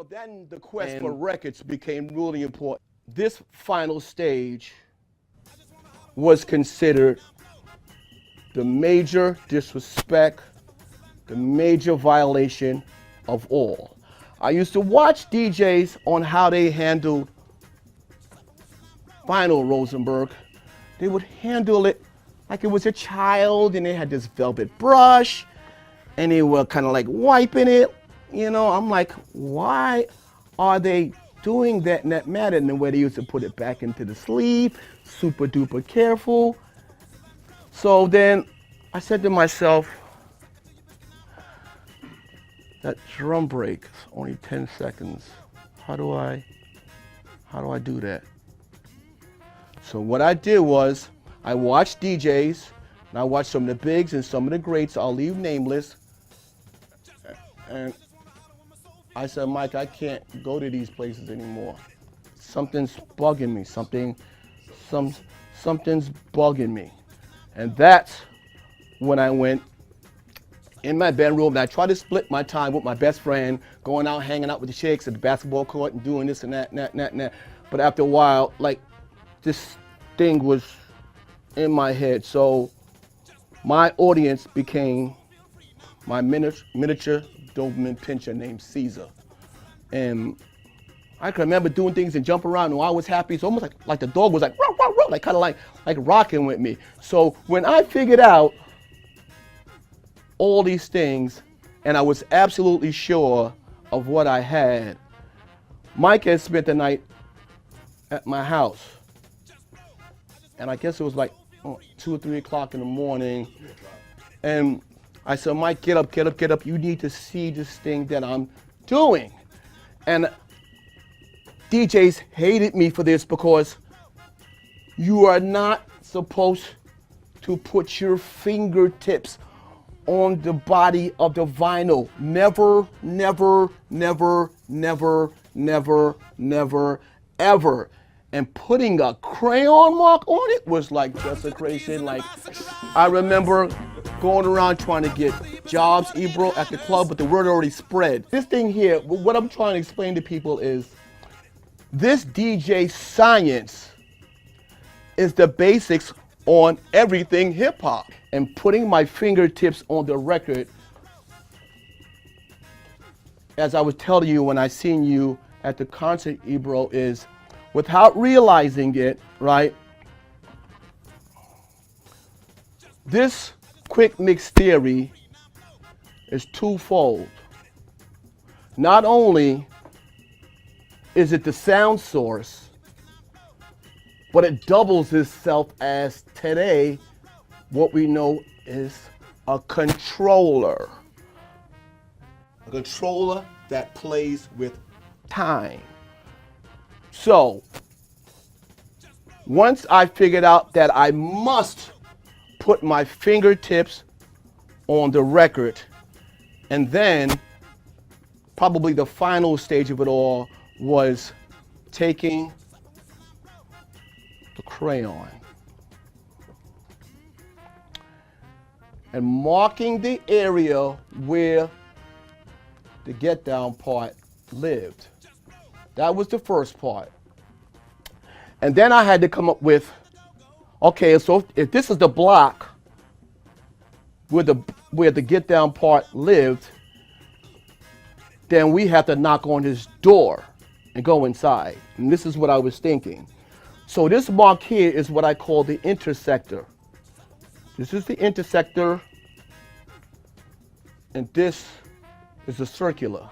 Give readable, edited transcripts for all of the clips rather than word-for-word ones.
So then the quest for records became really important. This final stage was considered the major disrespect, the major violation of all. I used to watch DJs on how they handled vinyl Rosenberg. They would handle it like it was a child, and they had this velvet brush, and they were kind of like wiping it. You know, I'm like, why are they doing that in that manner? And the way they used to put it back into the sleeve, super duper careful. So then I said to myself, that drum break is only 10 seconds. How do I do that? So what I did was, I watched DJs, and I watched some of the bigs and some of the greats, I'll leave nameless. And I said, Mike, I can't go to these places anymore. Something's bugging me, something's bugging me. And that's when I went in my bedroom and I tried to split my time with my best friend, going out, hanging out with the chicks at the basketball court and doing this and that and that and that and that. But after a while, like, this thing was in my head. So my audience became my miniature Doberman Pinscher named Caesar. And I can remember doing things and jump around and I was happy. It's almost like the dog was like, row, row, row, like kind of like rocking with me. So when I figured out all these things and I was absolutely sure of what I had, Mike had spent the night at my house. And I guess it was like 2 or 3 o'clock in the morning. And I said, Mike, get up, get up, get up. You need to see this thing that I'm doing. And DJs hated me for this because you are not supposed to put your fingertips on the body of the vinyl. Never, never, never, never, never, never, ever. And putting a crayon mark on it was like desecration. Like, I remember going around trying to get jobs, Ebro, at the club, but the word already spread. This thing here, what I'm trying to explain to people is, this DJ science is the basics on everything hip hop. And putting my fingertips on the record, as I was telling you when I seen you at the concert, Ebro, is without realizing it, right? This quick mix theory is twofold. Not only is it the sound source, but it doubles itself as today what we know is a controller. A controller that plays with time. So, once I figured out that I must put my fingertips on the record, and then probably the final stage of it all was taking the crayon and marking the area where the get down part lived. That was the first part. And then I had to come up with, okay, so if this is the block where the get down part lived, then we have to knock on his door and go inside. And this is what I was thinking. So this mark here is what I call the intersector. This is the intersector, and this is the circular.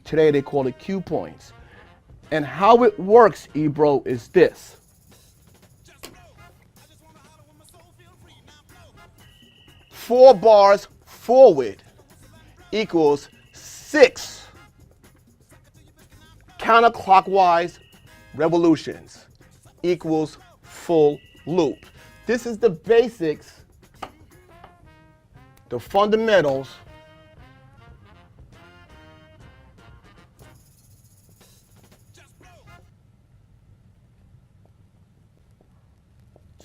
Today they call it Q points. And how it works, Ebro, is this. Four bars forward equals 6 counterclockwise revolutions equals full loop. This is the basics, the fundamentals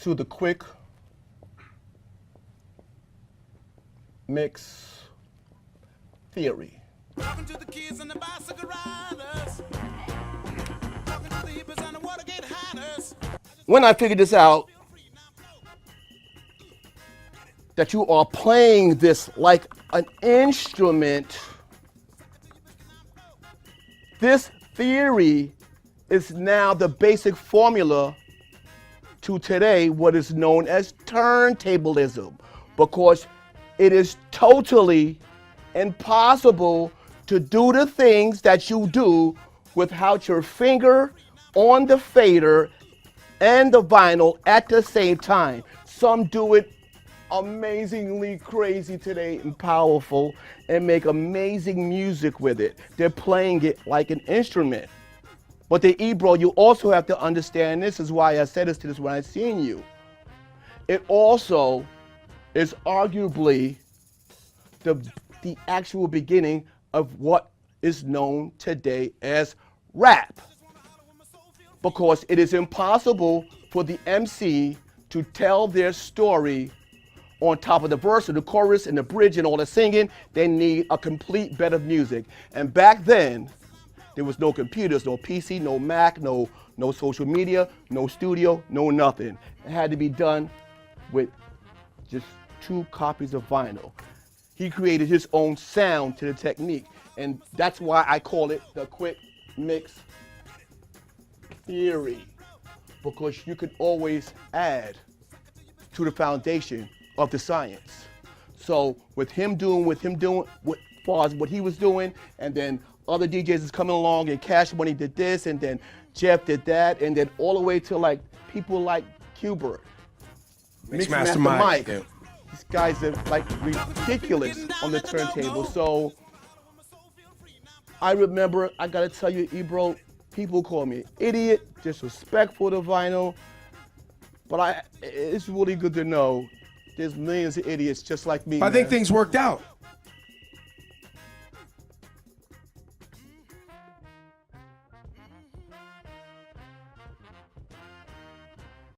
to the quick mix theory. Talking to the kids and the bicycle riders. Talking to the hippies and the Watergate hiders. When I figured this out, that you are playing this like an instrument, this theory is now the basic formula to today what is known as turntablism, because it is totally impossible to do the things that you do without your finger on the fader and the vinyl at the same time. Some do it amazingly crazy today and powerful and make amazing music with it. They're playing it like an instrument. But the Ebro, you also have to understand, this is why I said this to this when I seen you. It also is arguably the actual beginning of what is known today as rap. Because it is impossible for the MC to tell their story on top of the verse and the chorus and the bridge and all the singing. They need a complete bed of music. And back then, there was no computers, no PC, no Mac, no social media, no studio, no nothing. It had to be done with just 2 copies of vinyl. He created his own sound to the technique. And that's why I call it the quick mix theory. Because you could always add to the foundation of the science. So with him doing what far as what he was doing, and then other DJs is coming along, and Cash Money did this, and then Jeff did that, and then all the way to like people like Qbert, Mixmaster Mike. Yeah. These guys are like ridiculous on the turntable. So I remember, I gotta tell you, Ebro, people call me an idiot, disrespectful to vinyl, but it's really good to know there's millions of idiots just like me. I think things worked out.